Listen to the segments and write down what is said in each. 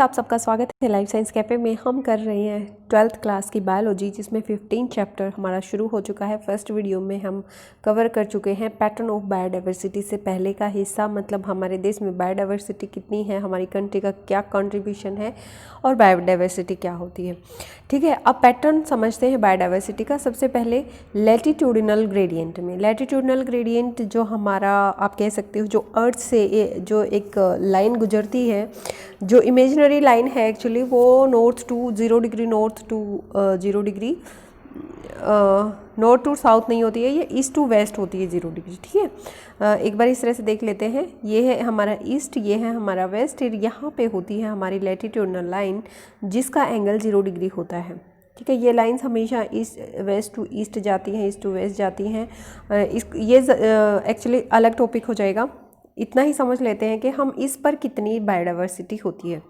आप सबका स्वागत है लाइफ साइंस कैफ़े में। हम कर रहे हैं 12th क्लास की बायोलॉजी, जिसमें 15 चैप्टर हमारा शुरू हो चुका है। फर्स्ट वीडियो में हम कवर कर चुके हैं पैटर्न ऑफ बायोडाइवर्सिटी से पहले का हिस्सा, मतलब हमारे देश में बायोडाइवर्सिटी कितनी है, हमारी कंट्री का क्या कंट्रीब्यूशन है और बायोडाइवर्सिटी क्या होती है। ठीक है, अब पैटर्न समझते हैं बायोडाइवर्सिटी का। सबसे पहले लैटिट्यूडिनल ग्रेडियंट में, लैटिट्यूडिनल ग्रेडियंट जो हमारा आप कह सकते हो जो अर्थ से जो एक लाइन गुजरती है, जो इमेजिनरी लाइन है एक्चुअली, वो north to 0 degree, north to 0 degree, north to south नहीं होती है, ये ईस्ट टू वेस्ट होती है 0 डिग्री। ठीक है, एक बार इस तरह से देख लेते हैं। ये है हमारा ईस्ट, ये है हमारा वेस्ट, यहाँ पे होती है हमारी लैटिट्यूडिनल लाइन जिसका एंगल 0 डिग्री होता है। ठीक है, ये लाइंस हमेशा ईस्ट वेस्ट टू ईस्ट जाती हैं, ईस्ट टू वेस्ट जाती हैं। ये एक्चुअली अलग टॉपिक हो जाएगा, इतना ही समझ लेते हैं कि हम इस पर कितनी बायोडाइवर्सिटी होती है।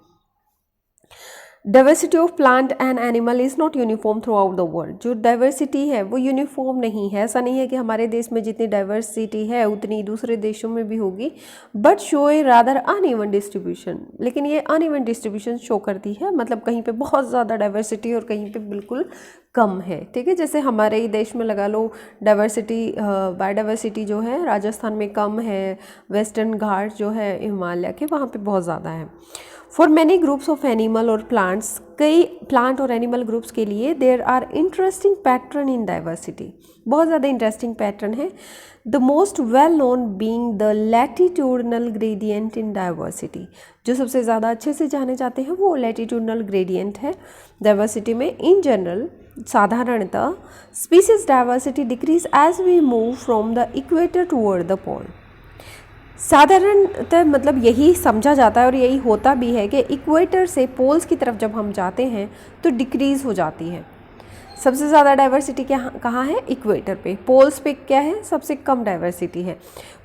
Diversity of plant and animal is not uniform through out the world. जो डाइवर्सिटी है वो यूनिफॉर्म नहीं है। ऐसा नहीं है कि हमारे देश में जितनी डाइवर्सिटी है उतनी दूसरे देशों में भी होगी, but show A rather uneven distribution. लेकिन ये अनइवन डिस्ट्रीब्यूशन शो करती है, मतलब कहीं पे बहुत ज़्यादा डाइवर्सिटी और कहीं पे बिल्कुल कम है। ठीक है, जैसे हमारे ही देश में लगा लो डाइवर्सिटी, बायोडाइवर्सिटी जो है राजस्थान में कम है, वेस्टर्न घाट जो है हिमालय के वहाँ पे बहुत ज़्यादा है। For many groups of animal और प्लांट्स, कई प्लांट और एनिमल ग्रुप्स के लिए there are interesting pattern in diversity, बहुत ज़्यादा इंटरेस्टिंग पैटर्न है। The most well known being the latitudinal gradient in diversity, जो सबसे ज़्यादा अच्छे से जाने जाते हैं वो लैटिट्यूडिनल ग्रेडियंट है डाइवर्सिटी में। इन जनरल, साधारणतः species diversity decreases as we move from the equator toward the pole. साधारणतः मतलब यही समझा जाता है और यही होता भी है कि इक्वेटर से पोल्स की तरफ जब हम जाते हैं तो डिक्रीज़ हो जाती है। सबसे ज़्यादा डाइवर्सिटी कहाँ है? इक्वेटर पे। पोल्स पे क्या है? सबसे कम डाइवर्सिटी है।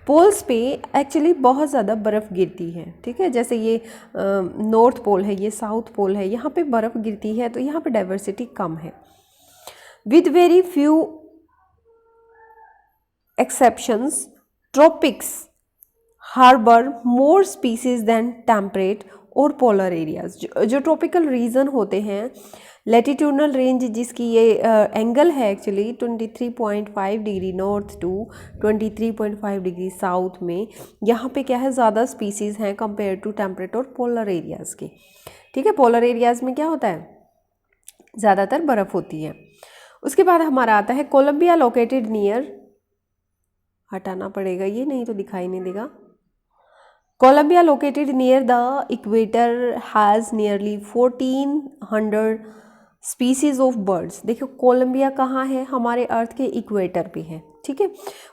पोल्स पे एक्चुअली बहुत ज़्यादा बर्फ़ गिरती है। ठीक है, जैसे ये नॉर्थ पोल है, ये साउथ पोल है, यहाँ पे बर्फ़ गिरती है तो यहाँ पे डाइवर्सिटी कम है। With very few exceptions, tropics harbour more species than temperate और पोलर एरियाज। जो ट्रॉपिकल रीजन होते हैं, लैटिट्यूडनल रेंज जिसकी ये एंगल है actually 23.5 degree north to 23.5 degree south में, यहाँ पे क्या है ज़्यादा स्पीसीज़ हैं कंपेयर टू टेम्परेट और पोलर एरियाज़ के। ठीक है, पोलर एरियाज़ में क्या होता है? ज़्यादातर बर्फ़ होती है। उसके बाद हमारा आता है कोलंबिया, लोकेटेड नियर, हटाना पड़ेगा ये, नहीं तो दिखाई नहीं देगा। Colombia located near the equator has nearly 1400 species of birds. देखो कोलंबिया कहाँ है? हमारे अर्थ के इक्वेटर पे है। ठीक है,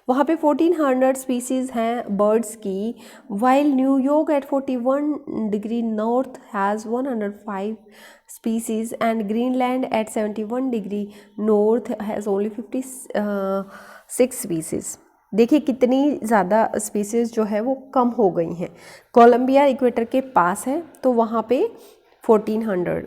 वहाँ पे 1400 स्पीसीज़ हैं बर्ड्स की। While New York at 41 degree north has 105 species and Greenland at 71 degree north has only 56 species. देखिए कितनी ज़्यादा स्पीसीज़ जो है वो कम हो गई हैं। कोलंबिया इक्वेटर के पास है तो वहाँ पे 1400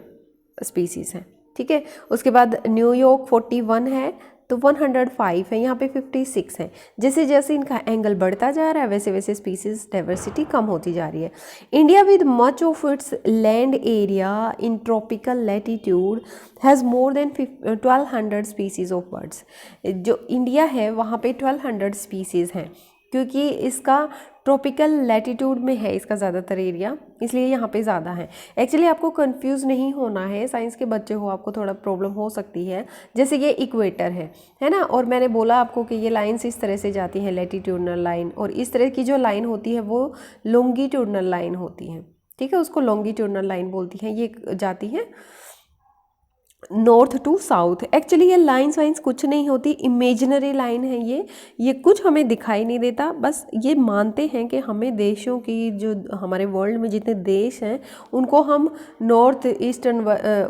स्पीसीज़ हैं। ठीक है, उसके बाद न्यूयॉर्क 41 है तो 105 है, यहाँ पे 56 है। जैसे जैसे इनका एंगल बढ़ता जा रहा है वैसे वैसे स्पीसीज डाइवर्सिटी कम होती जा रही है। India with much of its land area in tropical latitude has more than 1200 species of birds. जो इंडिया है वहाँ पे 1200 स्पीसीज़ हैं, क्योंकि इसका ट्रॉपिकल लैटिट्यूड में है इसका ज़्यादातर एरिया, इसलिए यहाँ पे ज़्यादा है। एक्चुअली आपको कंफ्यूज नहीं होना है, साइंस के बच्चे हो आपको थोड़ा प्रॉब्लम हो सकती है। जैसे ये इक्वेटर है ना, और मैंने बोला आपको कि ये लाइंस इस तरह से जाती हैं लैटिट्यूडनल लाइन, और इस तरह की जो लाइन होती है वो लॉन्गिट्यूडनल लाइन होती है। ठीक है, उसको लॉन्गिट्यूडनल लाइन बोलती हैं। ये जाती हैं नॉर्थ टू साउथ। एक्चुअली ये लाइन्स वाइन्स कुछ नहीं होती, इमेजिनरी लाइन है ये कुछ हमें दिखाई नहीं देता। बस ये मानते हैं कि हमें देशों की, जो हमारे वर्ल्ड में जितने देश हैं उनको हम नॉर्थ ईस्टर्न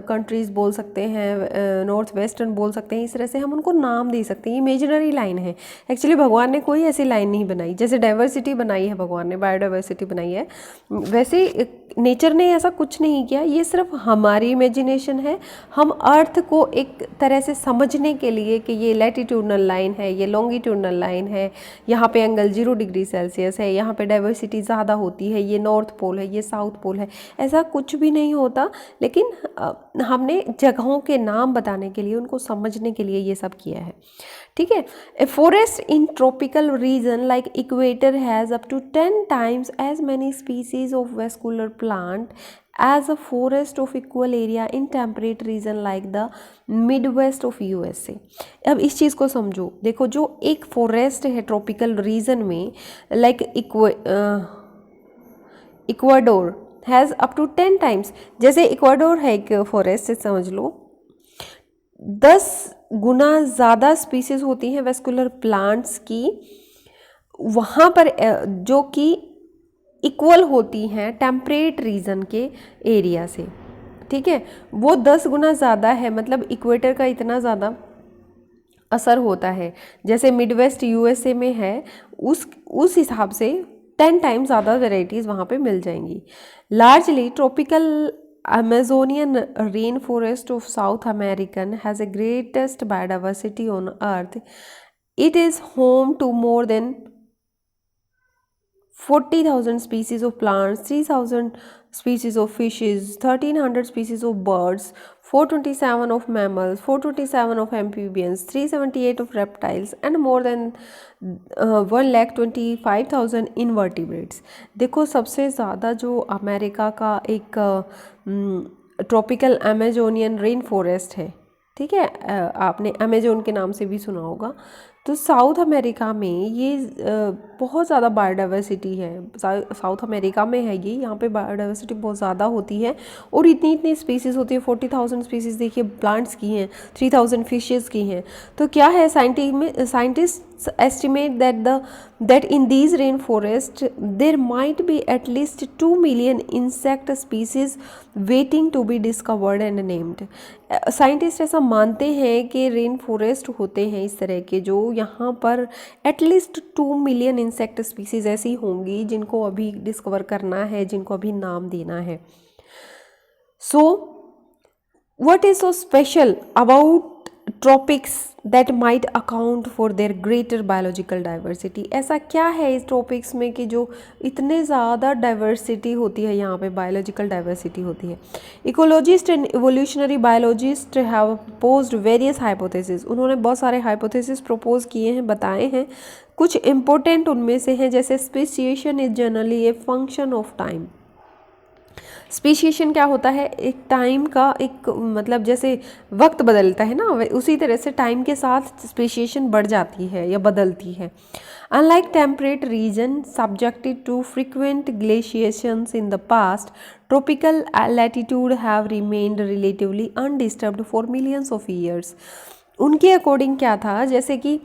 कंट्रीज़ बोल सकते हैं, नॉर्थ वेस्टर्न बोल सकते हैं, इस तरह से हम उनको नाम दे सकते हैं। इमेजिनरी लाइन है। एक्चुअली भगवान ने कोई ऐसी लाइन नहीं बनाई। जैसे डाइवर्सिटी बनाई है भगवान ने, बायोडाइवर्सिटी बनाई है, वैसे नेचर ने ऐसा कुछ नहीं किया, ये सिर्फ हमारी इमेजिनेशन है। हम अर्थ को एक तरह से समझने के लिए कि ये लैटिट्यूडनल लाइन है, ये लॉन्गिट्यूडनल लाइन है, यहाँ पे एंगल 0 डिग्री सेल्सियस है, यहाँ पे डाइवर्सिटी ज़्यादा होती है, ये नॉर्थ पोल है, ये साउथ पोल है, ऐसा कुछ भी नहीं होता। लेकिन हमने जगहों के नाम बताने के लिए, उनको समझने के लिए ये सब किया है। ठीक है। A forest in tropical region like equator has up to 10 times as many species of vascular plant as a forest of equal area in temperate region like the Midwest of USA। अब इस चीज़ को समझो, देखो जो एक forest है tropical region में, like Ecuador has up to 10 times, जैसे इक्वाडोर है एक फॉरेस्ट, समझ लो 10 गुना ज़्यादा स्पीसीज होती हैं वेस्कुलर प्लांट्स की वहाँ पर, जो कि इक्वल होती हैं टेम्परेट रीजन के एरिया से। ठीक है, वो 10 गुना ज़्यादा है, मतलब इक्वेटर का इतना ज़्यादा असर होता है। जैसे मिडवेस्ट यूएसए में है, उस हिसाब से 10 times ज़्यादा वेराइटीज़ वहाँ पे मिल जाएंगी। Largely tropical Amazonian rainforest of South American has the greatest biodiversity on earth. It is home to more than 40,000 species of plants, 3,000 species of fishes, 1,300 species of birds, 427 of mammals, 427 of amphibians, 378 of reptiles and more than 1,25,000 invertebrates। देखो सबसे ज़्यादा जो America का एक tropical Amazonian rain forest है, ठीक है, आपने अमेजोन के नाम से भी सुना होगा, तो साउथ अमेरिका में ये बहुत ज़्यादा बायोडाइवर्सिटी है। साउथ अमेरिका में है ये, यहाँ पे बायोडाइवर्सिटी बहुत ज़्यादा होती है और इतनी स्पीसीज़ होती है। 40,000 स्पीसीज़ देखिए प्लांट्स की हैं, 3,000 फिशेज़ की हैं। तो क्या है, scientist estimate that in these rainforests there might be at least 2 million insect species waiting to be discovered and named। Scientist ऐसा मानते हैं कि रेन फॉरेस्ट होते हैं इस तरह के, जो यहाँ पर एटलीस्ट 2 मिलियन इंसेक्ट स्पीसीज ऐसी होंगी जिनको अभी डिस्कवर करना है, जिनको अभी नाम देना है। So what is so special about tropics that might account for their greater biological diversity? ऐसा क्या है इस ट्रॉपिक्स में कि जो इतने ज़्यादा डाइवर्सिटी होती है, यहाँ पे बायोलॉजिकल डाइवर्सिटी होती है? Ecologist and evolutionary biologist have proposed various hypothesis. उन्होंने बहुत सारे हाइपोथेसिस प्रपोज किए हैं, बताए हैं। कुछ इंपॉर्टेंट उनमें से हैं, जैसे speciation is generally a function of time. Speciation क्या होता है? एक टाइम का एक मतलब जैसे वक्त बदलता है ना, उसी तरह से टाइम के साथ स्पेशिएशन बढ़ जाती है या बदलती है। Unlike temperate region subjected to frequent glaciations in the past, tropical latitude have remained relatively undisturbed for millions of years. उनके अकॉर्डिंग क्या था, जैसे कि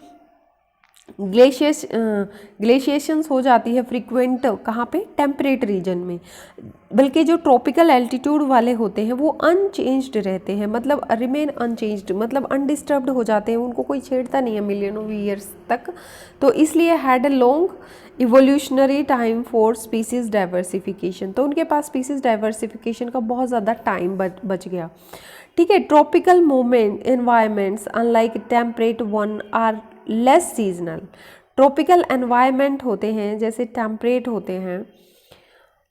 ग्लेशिएशंस हो जाती है फ्रीक्वेंट, कहाँ पे? टेम्परेट रीजन में। बल्कि जो ट्रॉपिकल एल्टीट्यूड वाले होते हैं वो अनचेंज्ड रहते हैं, मतलब रिमेन अनचेंज्ड, मतलब अनडिस्टर्ब्ड हो जाते हैं, उनको कोई छेड़ता नहीं है मिलियन ऑफ ईयर्स तक। तो इसलिए had a long evolutionary time for species diversification. तो उनके पास स्पीसीज डाइवर्सिफिकेशन का बहुत ज़्यादा टाइम बच गया। ठीक है। Tropical moment environments unlike temperate ones are less seasonal. Tropical environment होते हैं जैसे टेम्परेट होते हैं,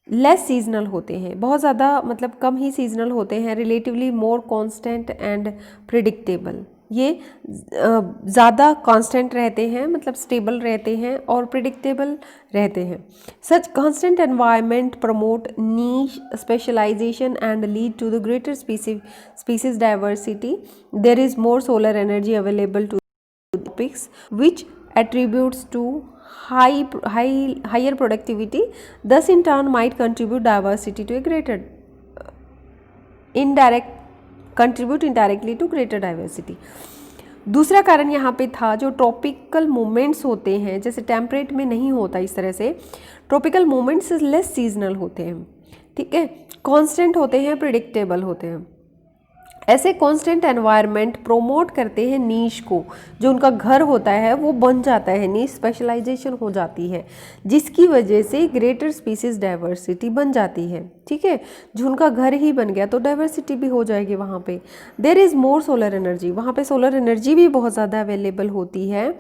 लेस सीजनल होते हैं, बहुत ज़्यादा मतलब कम ही सीजनल होते हैं। Relatively more constant and predictable, ये ज़्यादा कांस्टेंट रहते हैं, मतलब स्टेबल रहते हैं और प्रिडिक्टेबल रहते हैं। Such constant environment promote niche specialization and lead to the greater species diversity. There is more solar energy available to tropics, which attributes to higher productivity, thus in turn might contribute diversity to a greater contribute indirectly to greater diversity। दूसरा कारण यहाँ पे था, जो tropical moments होते हैं, जैसे temperate में नहीं होता इस तरह से, ट्रॉपिकल मोमेंट्स लेस सीजनल होते हैं, ठीक है, कांस्टेंट होते हैं, प्रिडिक्टेबल होते हैं। ऐसे कांस्टेंट एनवायरनमेंट प्रोमोट करते हैं नीश को, जो उनका घर होता है वो बन जाता है, नीश स्पेशलाइजेशन हो जाती है, जिसकी वजह से ग्रेटर स्पीसीज डाइवर्सिटी बन जाती है। ठीक है, जो उनका घर ही बन गया तो डाइवर्सिटी भी हो जाएगी वहाँ पे। There is more solar energy, वहाँ पे सोलर एनर्जी भी बहुत ज़्यादा अवेलेबल होती है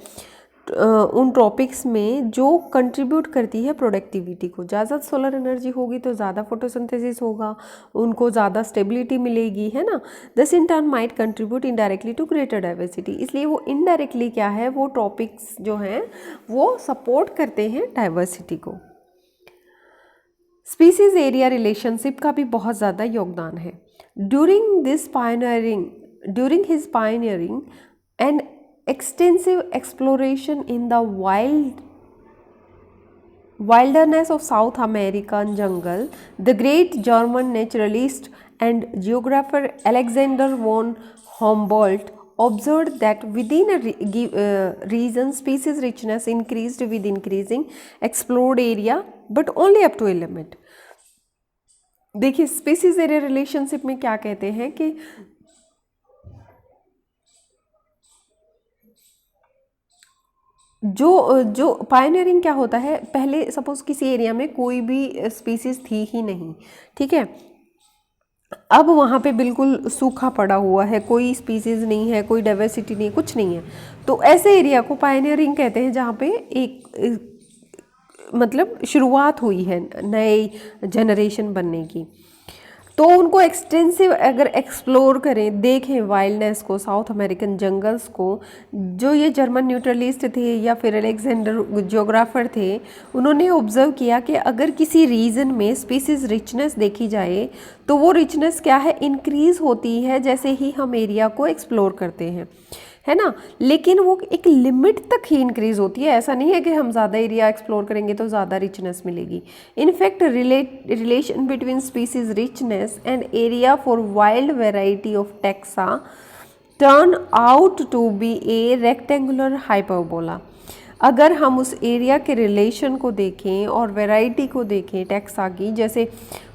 उन टॉपिक्स में जो कंट्रीब्यूट करती है प्रोडक्टिविटी को। ज़्यादा सोलर एनर्जी होगी तो ज़्यादा फोटोसिंथेसिस होगा, उनको ज़्यादा स्टेबिलिटी मिलेगी, है ना। This in turn might contribute indirectly to greater diversity, इसलिए वो इनडायरेक्टली क्या है, वो टॉपिक्स जो हैं वो सपोर्ट करते हैं डाइवर्सिटी को। स्पीसीज एरिया रिलेशनशिप का भी बहुत ज़्यादा योगदान है। During his pioneering and extensive exploration in the wilderness of South American jungle, the great German naturalist and geographer Alexander von Humboldt observed that within a region species richness increased with increasing explored area, but only up to a limit. देखिए species area relationship में क्या कहते हैं कि जो pioneering क्या होता है, पहले सपोज किसी एरिया में कोई भी स्पीसीज थी ही नहीं, ठीक है, अब वहाँ पे बिल्कुल सूखा पड़ा हुआ है, कोई स्पीसीज नहीं है, कोई डाइवर्सिटी नहीं, कुछ नहीं है, तो ऐसे एरिया को पायनियरिंग कहते हैं, जहाँ पे एक मतलब शुरुआत हुई है नए जनरेशन बनने की। तो उनको एक्सटेंसिव अगर एक्सप्लोर करें, देखें वाइल्डनेस को, साउथ अमेरिकन जंगल्स को, जो ये जर्मन न्यूट्रलिस्ट थे या फिर अलेक्जेंडर ज्योग्राफर थे, उन्होंने ऑब्जर्व किया कि अगर किसी रीजन में स्पीसीज रिचनेस देखी जाए तो वो रिचनेस क्या है, इंक्रीज होती है जैसे ही हम एरिया को एक्सप्लोर करते हैं, है ना। लेकिन वो एक लिमिट तक ही इंक्रीज होती है, ऐसा नहीं है कि हम ज़्यादा एरिया एक्सप्लोर करेंगे तो ज़्यादा रिचनेस मिलेगी। In fact relation between species richness and area for wild variety of taxa turn out to be a rectangular hyperbola. अगर हम उस एरिया के रिलेशन को देखें और वैरायटी को देखें टैक्सा की, जैसे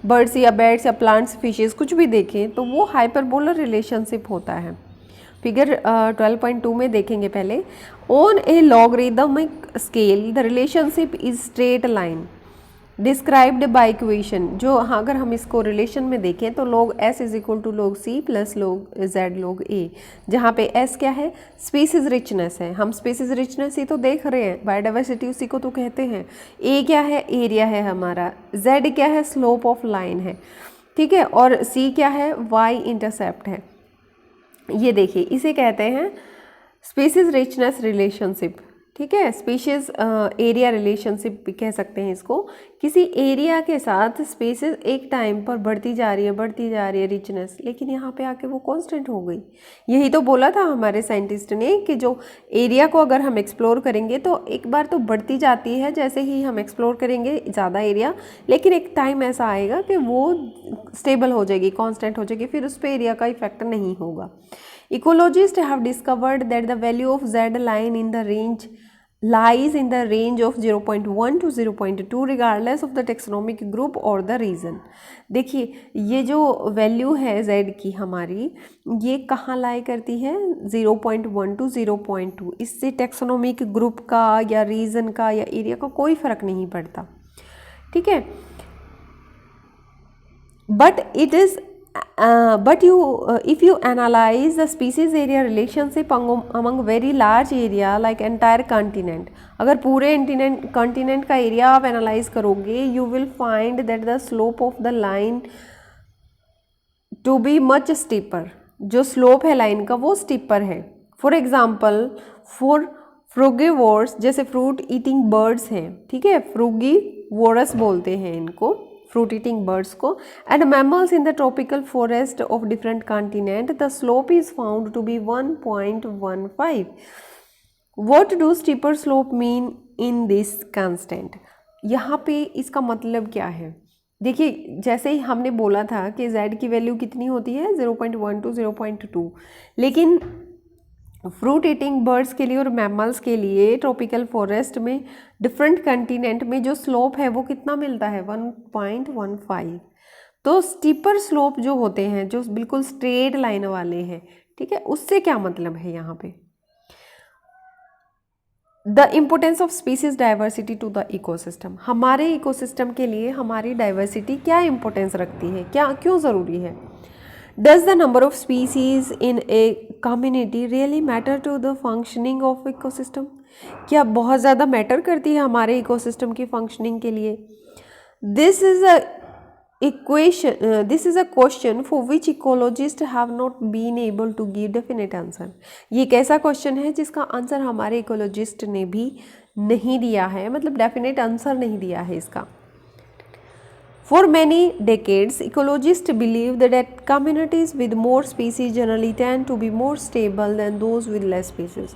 बर्ड्स या बैट्स या प्लांट्स फिशेस कुछ भी देखें, तो वो हाइपरबोलर रिलेशनशिप होता है। फिगर 12.2 में देखेंगे पहले। On A logarithmic scale the relationship is straight line described by equation. जो अगर हम इसको रिलेशन में देखें तो log s is equal to log c plus log z log a, जहाँ पे s क्या है, स्पीसीज रिचनेस है, हम स्पीसीज रिचनेस ही तो देख रहे हैं, बायोडाइवर्सिटी उसी को तो कहते हैं। a क्या है, एरिया है हमारा, z क्या है, स्लोप ऑफ लाइन है, ठीक है, और c क्या है, y इंटरसेप्ट है। ये देखिए इसे कहते हैं स्पीसीज रिचनेस रिलेशनशिप, ठीक है, स्पीशीज एरिया रिलेशनशिप भी कह सकते हैं इसको। किसी एरिया के साथ स्पीसीज एक टाइम पर बढ़ती जा रही है रिचनेस, लेकिन यहाँ पे आके वो कांस्टेंट हो गई। यही तो बोला था हमारे साइंटिस्ट ने कि जो एरिया को अगर हम एक्सप्लोर करेंगे तो एक बार तो बढ़ती जाती है जैसे ही हम एक्सप्लोर करेंगे ज़्यादा एरिया, लेकिन एक टाइम ऐसा आएगा कि वो स्टेबल हो जाएगी, कॉन्स्टेंट हो जाएगी, फिर उस पर एरिया का इफेक्ट नहीं होगा। Ecologists have discovered that the value of Z line in the range lies in the range of 0.1 to 0.2 regardless of the taxonomic group or the region। देखिए ये जो वैल्यू है Z की हमारी, ये कहाँ लाई करती है, 0.1 to 0.2। इससे टैक्सोनॉमिक ग्रुप का या रीजन का या एरिया का कोई फर्क नहीं पड़ता, ठीक है। If you analyze the species area relationship among very large area like entire continent, अगर पूरे continent का एरिया आप एनालाइज करोगे, you will find that the slope of the line to be much steeper। जो स्लोप है line का वो steeper है। फॉर एग्जाम्पल फॉर फ्रूगिवोर्स, जैसे फ्रूट ईटिंग बर्ड्स हैं, ठीक है, फ्रूगिवोरस बोलते हैं इनको, फ्रूट ईटिंग बर्ड्स को, and mammals in the tropical forest of different continent the slope is found to be 1.15। What do steeper slope mean in this constant. यहाँ पे इसका मतलब क्या है, देखिए जैसे ही हमने बोला था कि z की वैल्यू कितनी होती है, 0.1 to 0.2, लेकिन फ्रूट ईटिंग बर्ड्स के लिए और मैमल्स के लिए ट्रॉपिकल फॉरेस्ट में डिफरेंट कंटिनेंट में जो स्लोप है वो कितना मिलता है, 1.15। तो स्टीपर स्लोप जो होते हैं, जो बिल्कुल स्ट्रेट लाइन वाले हैं, ठीक है, उससे क्या मतलब है यहाँ पे? The importance of species diversity to the ecosystem, हमारे इकोसिस्टम के लिए हमारी डाइवर्सिटी क्या इम्पोर्टेंस रखती है, क्या क्यों ज़रूरी है? Does the number of species in a community really matter to the functioning of ecosystem, क्या बहुत ज़्यादा मैटर करती है हमारे इकोसिस्टम की फंक्शनिंग के लिए? This is a this is a question for which ecologists have not been able to give definite answer. ये एक ऐसा क्वेश्चन है जिसका आंसर हमारे इकोलॉजिस्ट ने भी नहीं दिया है, मतलब डेफिनेट आंसर नहीं दिया है इसका. For many decades, ecologists believed that communities with more species generally tend to be more stable than those with less species.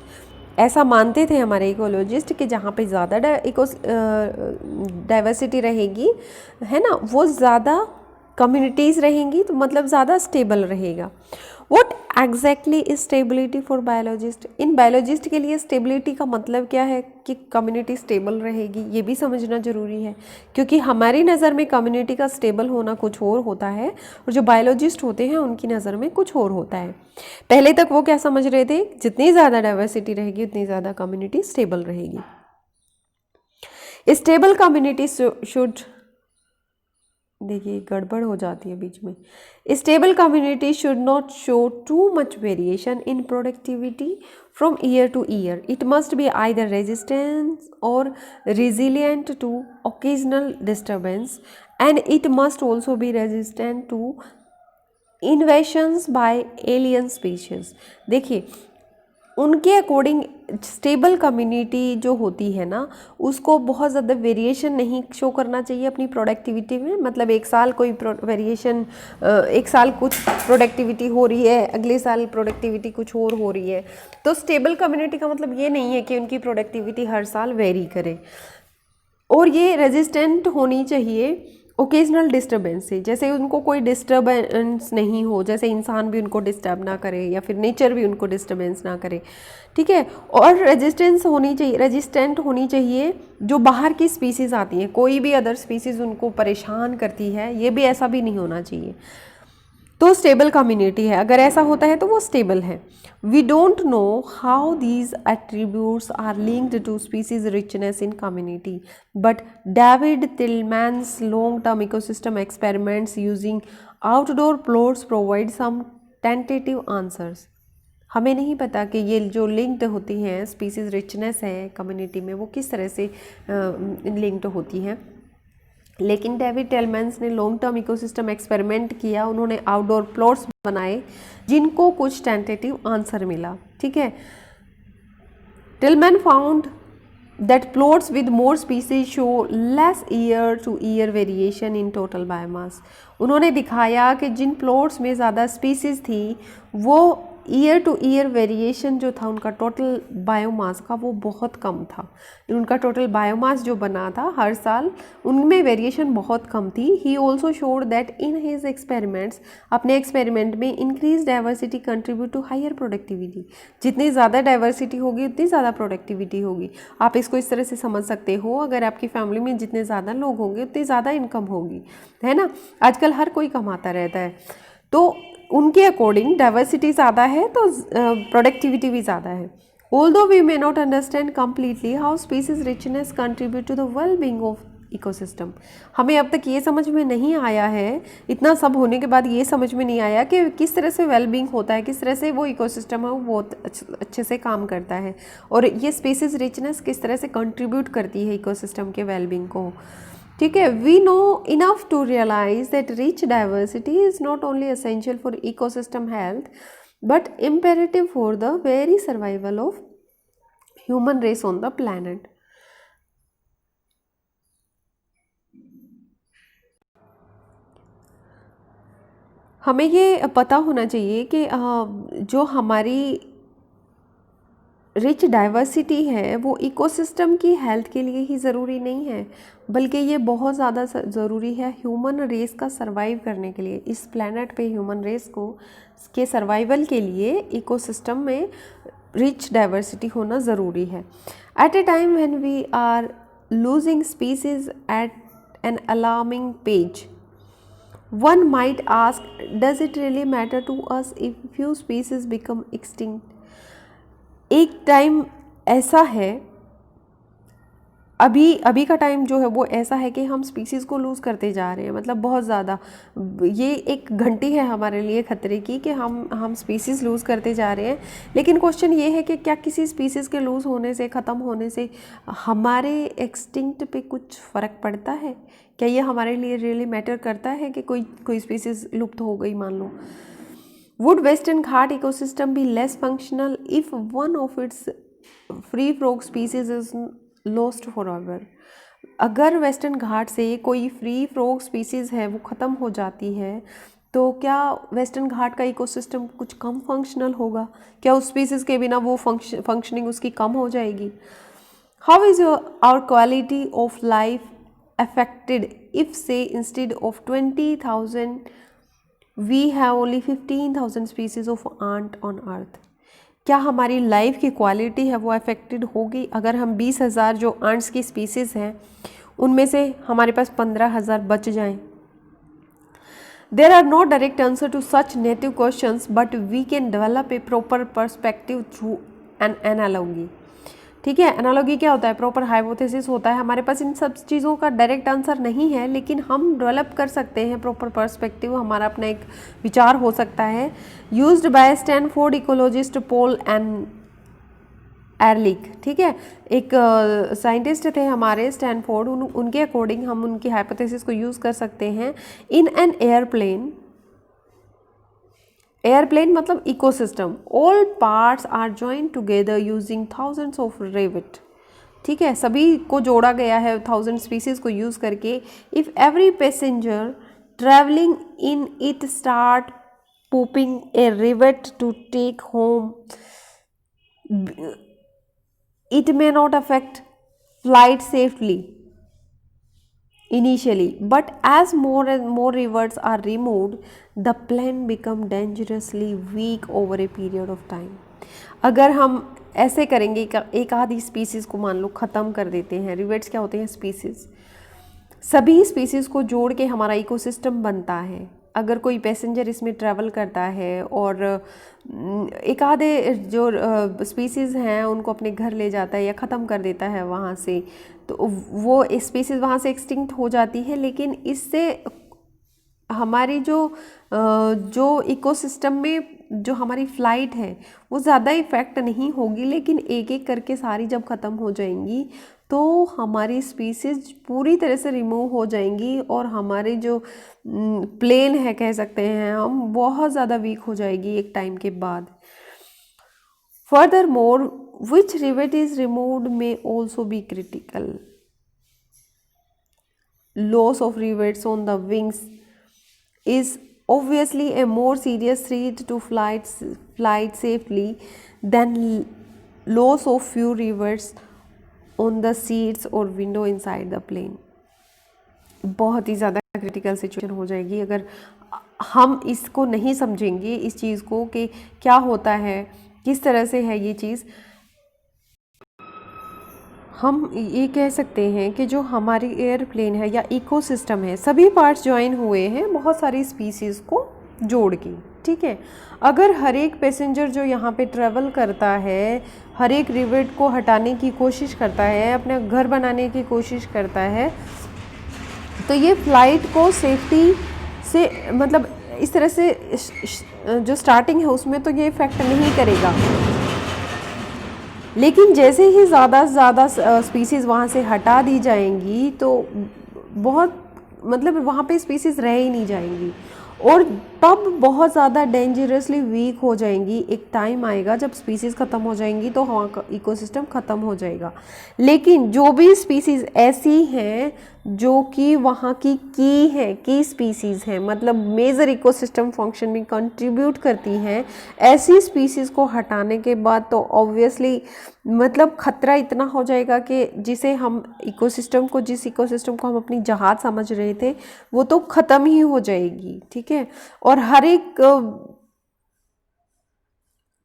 ऐसा मानते थे हमारे इकोलॉजिस्ट कि जहाँ पे ज़्यादा डाइवर्सिटी रहेगी, है ना, वो ज़्यादा कम्युनिटीज़ रहेंगी, तो मतलब ज़्यादा स्टेबल रहेगा. What exactly is stability for biologist? In biologist के लिए स्टेबिलिटी का मतलब क्या है कि कम्युनिटी स्टेबल रहेगी, ये भी समझना ज़रूरी है, क्योंकि हमारी नज़र में कम्युनिटी का स्टेबल होना कुछ और होता है और जो बायोलॉजिस्ट होते हैं उनकी नज़र में कुछ और होता है. पहले तक वो क्या समझ रहे थे, जितनी ज़्यादा डाइवर्सिटी रहेगी उतनी ज़्यादा कम्युनिटी स्टेबल रहेगी. स्टेबल कम्युनिटी शुड, देखिए गड़बड़ हो जाती है बीच में. Stable community should not show too much variation in productivity from year to year. It must be either resistance और resilient to occasional disturbance, and it must also be resistant to invasions by alien species. देखिए उनके according stable community जो होती है ना, उसको बहुत ज़्यादा वेरिएशन नहीं शो करना चाहिए अपनी प्रोडक्टिविटी में. मतलब एक साल कोई वेरिएशन, एक साल कुछ प्रोडक्टिविटी हो रही है, अगले साल प्रोडक्टिविटी कुछ और हो रही है. तो स्टेबल कम्युनिटी का मतलब ये नहीं है कि उनकी प्रोडक्टिविटी हर साल वेरी करे. और ये रेजिस्टेंट होनी चाहिए ओकेजनल डिस्टर्बेंस से, जैसे उनको कोई डिस्टर्बेंस नहीं हो, जैसे इंसान भी उनको डिस्टर्ब ना करे या फिर नेचर भी उनको डिस्टर्बेंस ना करे, ठीक है. और रेजिस्टेंस होनी चाहिए, रेजिस्टेंट होनी चाहिए जो बाहर की स्पीसीज़ आती हैं, कोई भी अदर स्पीसीज़ उनको परेशान करती है, ये भी ऐसा भी नहीं होना चाहिए. तो स्टेबल कम्युनिटी है, अगर ऐसा होता है तो वो स्टेबल है. We don't know how these attributes are linked to species richness in community, but David Tilman's long term ecosystem experiments using outdoor plots provide some tentative answers. हमें नहीं पता कि ये जो लिंक्ड होती हैं स्पीसीज रिचनेस है कम्युनिटी में, वो किस तरह से लिंक्ड होती हैं. लेकिन डेविड टेलमैन्स ने लॉन्ग टर्म इकोसिस्टम एक्सपेरिमेंट किया, उन्होंने आउटडोर प्लॉट्स बनाए जिनको कुछ टेंटेटिव आंसर मिला, ठीक है. Tilman found that plots with more species show less year to year variation in total biomass. उन्होंने दिखाया कि जिन प्लॉट्स में ज़्यादा स्पीसीज थी वो ईयर टू ईयर वेरिएशन जो था उनका टोटल बायोमास का वो बहुत कम था. उनका टोटल बायोमास जो बना था हर साल उनमें वेरिएशन बहुत कम थी. He also showed that in his experiments, अपने एक्सपेरिमेंट में increase diversity contribute to higher productivity. जितनी ज़्यादा डाइवर्सिटी होगी उतनी ज़्यादा प्रोडक्टिविटी होगी. आप इसको इस तरह से समझ सकते हो, अगर आपकी फैमिली में जितने ज़्यादा लोग होंगे उतनी ज़्यादा इनकम होगी, है ना. आजकल हर कोई कमाता रहता है, तो उनके अकॉर्डिंग डाइवर्सिटी ज़्यादा है तो प्रोडक्टिविटी भी ज़्यादा है. Although we may not understand completely how species richness contribute to the well being of ecosystem. हमें अब तक ये समझ में नहीं आया है, इतना सब होने के बाद ये समझ में नहीं आया कि किस तरह से वेल बीइंग होता है, किस तरह से वो इकोसिस्टम है वो बहुत अच्छे से काम करता है, और ये स्पीसीज रिचनेस किस तरह से कंट्रीब्यूट करती है इकोसिस्टम के वेल बीइंग को, ठीक है. We know enough to realize that rich diversity is not only essential for ecosystem health but imperative for the very survival of human race on the planet. हमें ये पता होना चाहिए कि जो हमारी रिच डाइवर्सिटी है वो इकोसिस्टम की हेल्थ के लिए ही ज़रूरी नहीं है, बल्कि ये बहुत ज़्यादा ज़रूरी है ह्यूमन रेस का सर्वाइव करने के लिए. इस प्लैनेट पे ह्यूमन रेस को के सर्वाइवल के लिए इकोसिस्टम में रिच डाइवर्सिटी होना ज़रूरी है. At a time when we are losing species at an alarming pace, One might ask, does it really matter to us if few species become extinct? एक time ऐसा है, अभी का टाइम जो है वो ऐसा है कि हम स्पीसीज़ को लूज़ करते जा रहे हैं, मतलब बहुत ज़्यादा। ये एक घंटी है हमारे लिए खतरे की कि हम स्पीसीज़ लूज़ करते जा रहे हैं। लेकिन क्वेश्चन ये है कि क्या किसी स्पीसीज़ के लूज़ होने से, ख़त्म होने से हमारे एक्सटिंक्ट पे कुछ फ़र्क पड़ता है? क्या ये हमारे लिए रियली मैटर करता है कि कोई स्पीसीज़ लुप्त हो गई मान लो? Would western Ghat ecosystem be less functional if one of its free frog species is lost forever एवर? अगर वेस्टर्न घाट से कोई फ्री फ्रॉग स्पीसीज़ है वो ख़त्म हो जाती है, तो क्या वेस्टर्न घाट का इकोसिस्टम कुछ कम फंक्शनल होगा? क्या उस स्पीसीज़ के बिना वो फंक्शनिंग उसकी कम हो जाएगी? How is our quality of life affected if say instead of 20,000 we have only 15,000 species of ant on earth? क्या हमारी लाइफ की क्वालिटी है वो अफेक्टेड होगी अगर हम 20,000 जो आंट्स की स्पीसीज़ हैं उनमें से हमारे पास 15,000 बच जाएं? There are not direct answer to such native questions but we can develop a proper perspective through an analogy. ठीक है, एनालॉजी क्या होता है? प्रॉपर हाइपोथेसिस होता है। हमारे पास इन सब चीज़ों का डायरेक्ट आंसर नहीं है, लेकिन हम डेवलप कर सकते हैं प्रॉपर पर्सपेक्टिव, हमारा अपना एक विचार हो सकता है। Used by Stanford ecologist Paul and Ehrlich. ठीक है, एक साइंटिस्ट थे हमारे स्टैनफोर्ड, उनके अकॉर्डिंग हम उनकी हाइपोथेसिस को यूज़ कर सकते हैं। इन एन एयरप्लेन, एयरप्लेन मतलब ecosystem, all parts are joined together using thousands of rivet. ठीक है, सभी को जोड़ा गया है 1000 स्पीसीज को यूज़ करके। If every passenger travelling in it start pooping a rivet to take home, it may not affect flight safely initially, but as more and more rivets are removed, the plane become dangerously weak over a period of time. अगर हम ऐसे करेंगे, एक आधी species को मान लो ख़त्म कर देते हैं। रिवेट्स क्या होते हैं? स्पीसीज़। सभी स्पीसीज़ को जोड़ के हमारा इकोसिस्टम बनता है। अगर कोई पैसेंजर इसमें ट्रैवल करता है और एक आधे जो स्पीसीज़ हैं उनको अपने घर ले जाता है या ख़त्म कर देता है वहाँ से, तो वो स्पीसीज़ वहाँ से एक्सटिंक्ट हो जाती है। लेकिन इससे हमारी जो इकोसिस्टम में जो हमारी फ़्लाइट है वो ज़्यादा इफ़ेक्ट नहीं होगी, लेकिन एक एक करके सारी जब ख़त्म हो जाएंगी तो हमारी स्पीसीज़ पूरी तरह से रिमूव हो जाएंगी और हमारे जो प्लेन है कह सकते हैं हम, बहुत ज़्यादा वीक हो जाएगी एक टाइम के बाद। Further more which rivet is removed may also be critical. Loss of rivets on the wings is obviously a more serious threat to flight safely than loss of few rivets on the seats or window inside the plane. बहुत ही ज़्यादा critical situation हो जाएगी अगर हम इसको नहीं समझेंगे, इस चीज़ को कि क्या होता है, किस तरह से है ये चीज़। हम ये कह सकते हैं कि जो हमारी एयरप्लेन है या इकोसिस्टम है, सभी पार्ट्स ज्वाइन हुए हैं बहुत सारी स्पीसीज़ को जोड़ के। ठीक है, अगर हर एक पैसेंजर जो यहाँ पे ट्रैवल करता है हर एक रिवेट को हटाने की कोशिश करता है, अपना घर बनाने की कोशिश करता है, तो ये फ्लाइट को सेफ्टी से मतलब इस तरह से जो स्टार्टिंग है उसमें तो ये इफ़ेक्ट नहीं करेगा। लेकिन जैसे ही ज़्यादा से ज़्यादा स्पीसीज़ वहाँ से हटा दी जाएंगी तो बहुत मतलब वहाँ पे स्पीसीज़ रह ही नहीं जाएंगी और तब बहुत ज़्यादा डेंजरसली वीक हो जाएंगी। एक टाइम आएगा जब स्पीसीज़ ख़त्म हो जाएंगी तो वहाँ का इकोसिस्टम ख़त्म हो जाएगा। लेकिन जो भी स्पीसीज़ ऐसी हैं जो कि वहाँ की स्पीसीज़ हैं, मतलब मेजर इकोसिस्टम फंक्शन में कंट्रीब्यूट करती हैं, ऐसी स्पीसीज़ को हटाने के बाद तो ऑब्वियसली मतलब ख़तरा इतना हो जाएगा कि जिस इकोसिस्टम को हम अपनी जहाज़ समझ रहे थे वो तो ख़त्म ही हो जाएगी। ठीक है, और हर एक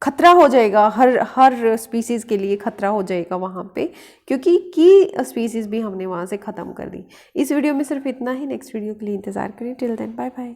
खतरा हो जाएगा, हर स्पीसीज़ के लिए खतरा हो जाएगा वहाँ पे, क्योंकि की स्पीसीज़ भी हमने वहाँ से ख़त्म कर दी। इस वीडियो में सिर्फ इतना ही, नेक्स्ट वीडियो के लिए इंतज़ार करें। Till then bye bye.